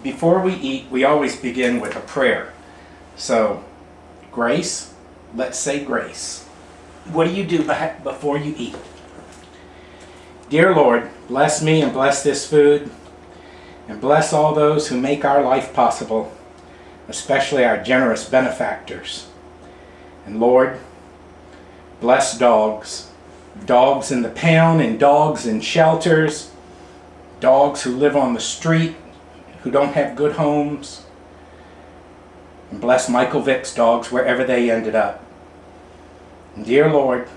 Before we eat, we always begin with a prayer. So, grace, let's say grace. What do you do before you eat? Dear Lord, bless me and bless this food, and bless all those who make our life possible, especially our generous benefactors. And Lord, bless dogs. Dogs in the pound and dogs in shelters. Dogs who live on the street, who don't have good homes. And bless Michael Vick's dogs wherever they ended up. And dear Lord,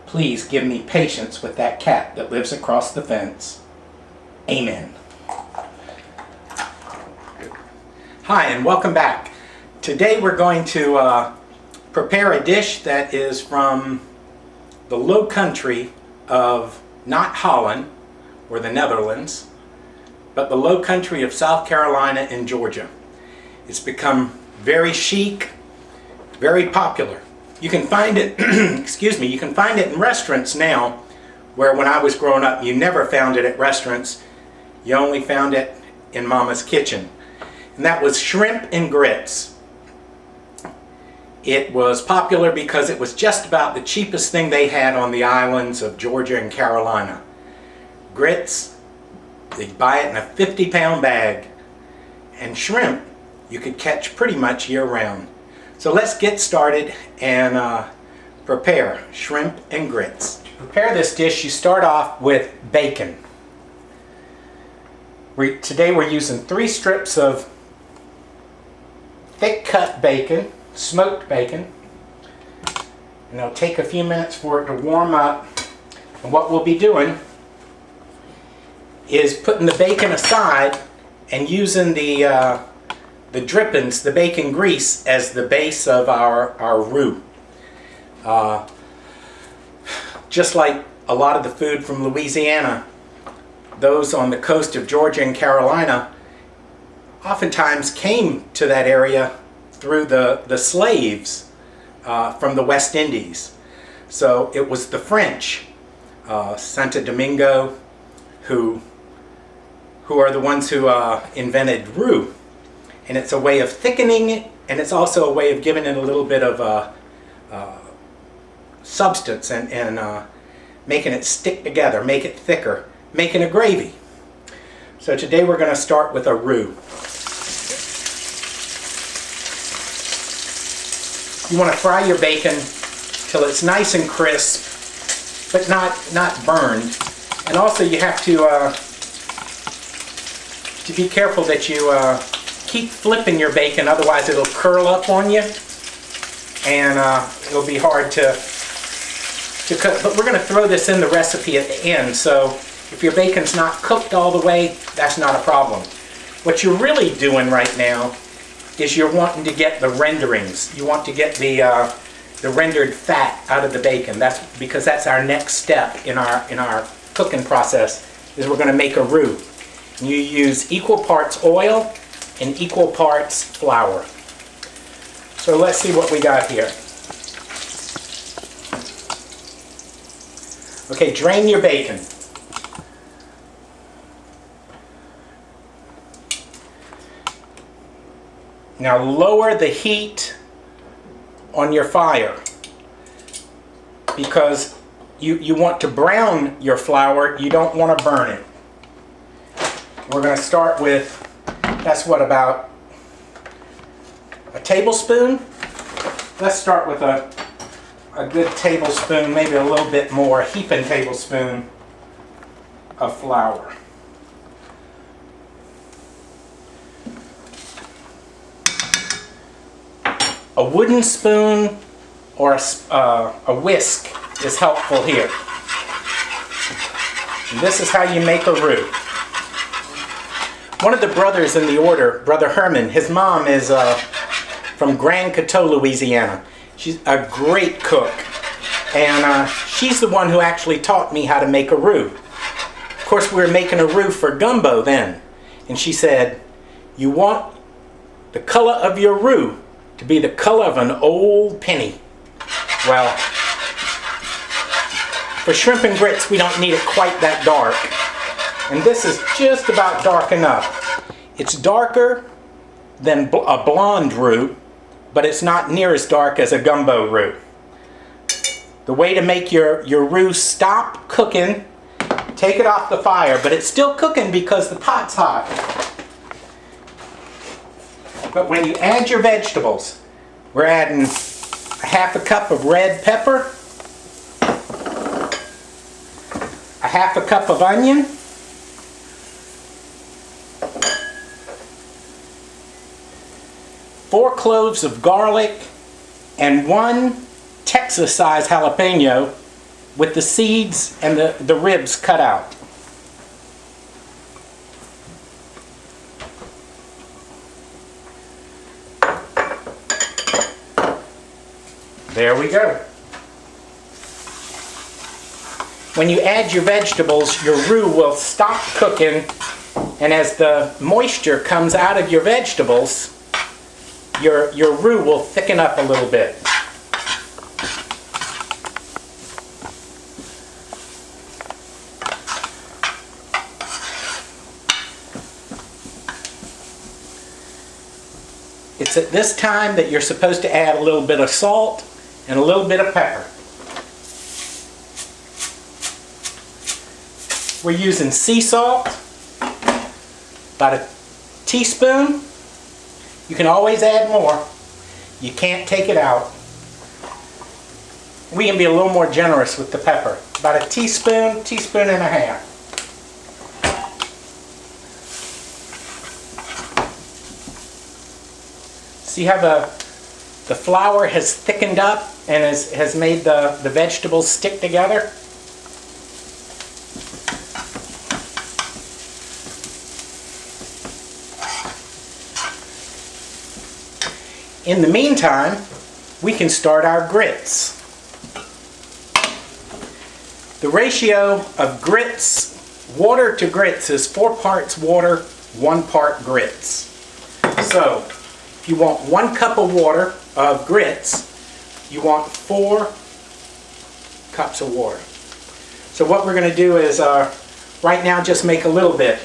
please give me patience with that cat that lives across the fence. Amen. Hi, and welcome back. Today we're going to prepare a dish that is from the low country of not Holland or the Netherlands, but the low country of South Carolina and Georgia. It's become very chic, very popular. You can find it, excuse me, you can find it in restaurants now, where when I was growing up, you never found it at restaurants. You only found it in Mama's kitchen. And that was shrimp and grits. It was popular because it was just about the cheapest thing they had on the islands of Georgia and Carolina. Grits, they'd buy it in a 50-pound bag. And shrimp, you could catch pretty much year-round. So let's get started and prepare shrimp and grits. To prepare this dish, you start off with bacon. Today we're using 3 strips of thick-cut bacon, smoked bacon. And it'll take a few minutes for it to warm up. And what we'll be doing is putting the bacon aside and using the drippings, the bacon grease, as the base of our roux. Just like a lot of the food from Louisiana, those on the coast of Georgia and Carolina oftentimes came to that area through the slaves from the West Indies. So it was the French, Santo Domingo, who are the ones who invented roux. And it's a way of thickening it, and it's also a way of giving it a little bit of substance and making it stick together, make it thicker, making a gravy. So today we're going to start with a roux. You want to fry your bacon till it's nice and crisp, but not burned. And also you have to be careful that you keep flipping your bacon, otherwise it'll curl up on you and it'll be hard to cook. But we're going to throw this in the recipe at the end, so if your bacon's not cooked all the way, that's not a problem. What you're really doing right now is you're wanting to get the renderings. You want to get the rendered fat out of the bacon. That's because that's our next step in our cooking process, is we're going to make a roux. And you use equal parts oil and equal parts flour. So let's see what we got here. Okay, drain your bacon. Now lower the heat on your fire, because you want to brown your flour, you don't want to burn it. We're going to start with, that's what, about a tablespoon? Let's start with a good tablespoon, maybe a little bit more, a heaping tablespoon of flour. A wooden spoon or a whisk is helpful here. And this is how you make a roux. One of the brothers in the order, Brother Herman, his mom is from Grand Coteau, Louisiana. She's a great cook, and she's the one who actually taught me how to make a roux. Of course, we were making a roux for gumbo then, and she said, you want the color of your roux to be the color of an old penny. Well, for shrimp and grits, we don't need it quite that dark. And this is just about dark enough. It's darker than a blonde roux, but it's not near as dark as a gumbo roux. The way to make your roux stop cooking, take it off the fire, but it's still cooking because the pot's hot. But when you add your vegetables, we're adding a half a cup of red pepper, a half a cup of onion, 4 cloves of garlic, and 1 Texas-sized jalapeno with the seeds and the ribs cut out. There we go. When you add your vegetables, your roux will stop cooking, and as the moisture comes out of your vegetables, your roux will thicken up a little bit. It's at this time that you're supposed to add a little bit of salt and a little bit of pepper. We're using sea salt, about a teaspoon. You can always add more. You can't take it out. We can be a little more generous with the pepper. About a teaspoon, teaspoon and a half. See how the flour has thickened up and has made the vegetables stick together? In the meantime, we can start our grits. The ratio of grits, water to grits, is 4 parts water, 1 part grits. So, if you want 1 cup of water of grits, you want 4 cups of water. So what we're going to do is, right now, just make a little bit.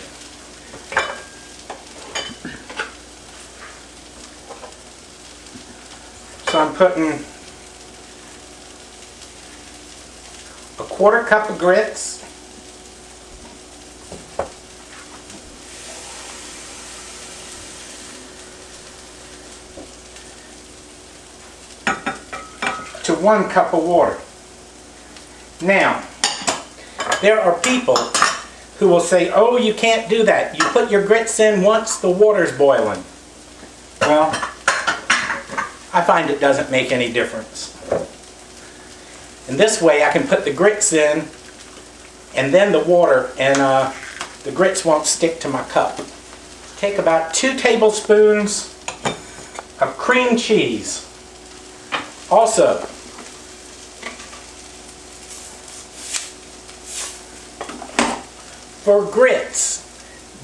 So I'm putting a 1/4 cup of grits, to 1 cup of water. Now, there are people who will say, oh, you can't do that. You put your grits in once the water's boiling. Well, I find it doesn't make any difference. And this way I can put the grits in and then the water, and the grits won't stick to my cup. Take about 2 tablespoons of cream cheese. Also, for grits,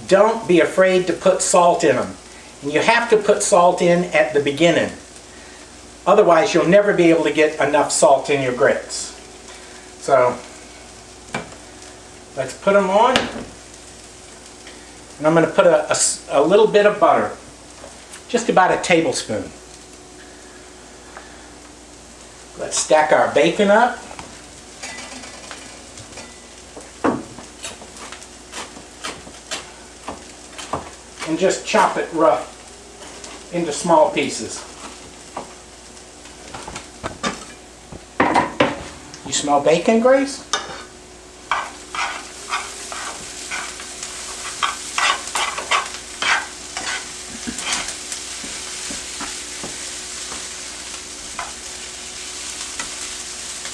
don't be afraid to put salt in them. And you have to put salt in at the beginning. Otherwise, you'll never be able to get enough salt in your grits. So, let's put them on. And I'm going to put a little bit of butter. Just about a tablespoon. Let's stack our bacon up. And just chop it rough into small pieces. You smell bacon, Grace?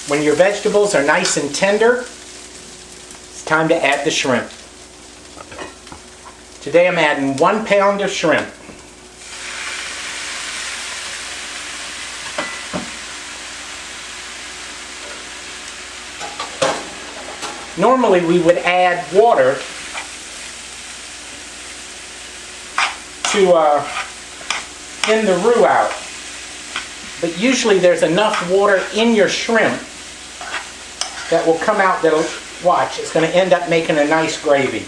When your vegetables are nice and tender, it's time to add the shrimp. Today I'm adding 1 pound of shrimp. Normally we would add water to thin the roux out. But usually there's enough water in your shrimp that will come out that'll, watch, it's going to end up making a nice gravy.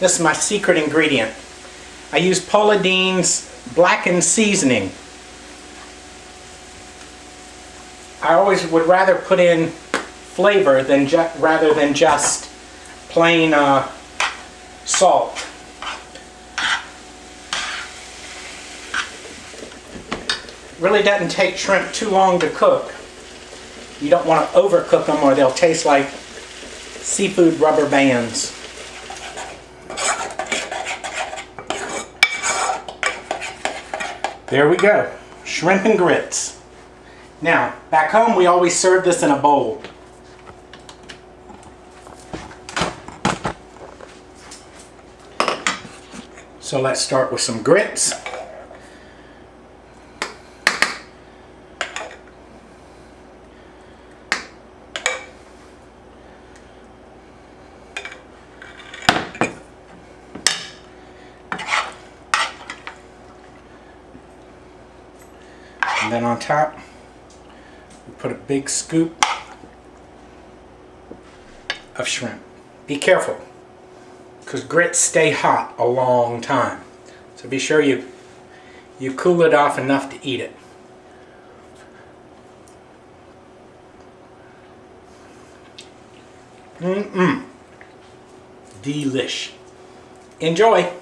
This is my secret ingredient. I use Paula Deen's blackened seasoning. I always would rather put in flavor than rather than just plain salt. Really doesn't take shrimp too long to cook. You don't want to overcook them or they'll taste like seafood rubber bands. There we go, shrimp and grits. Now, back home we always serve this in a bowl. So let's start with some grits. And then on top, we put a big scoop of shrimp. Be careful, because grits stay hot a long time. So be sure you cool it off enough to eat it. Delish. Enjoy.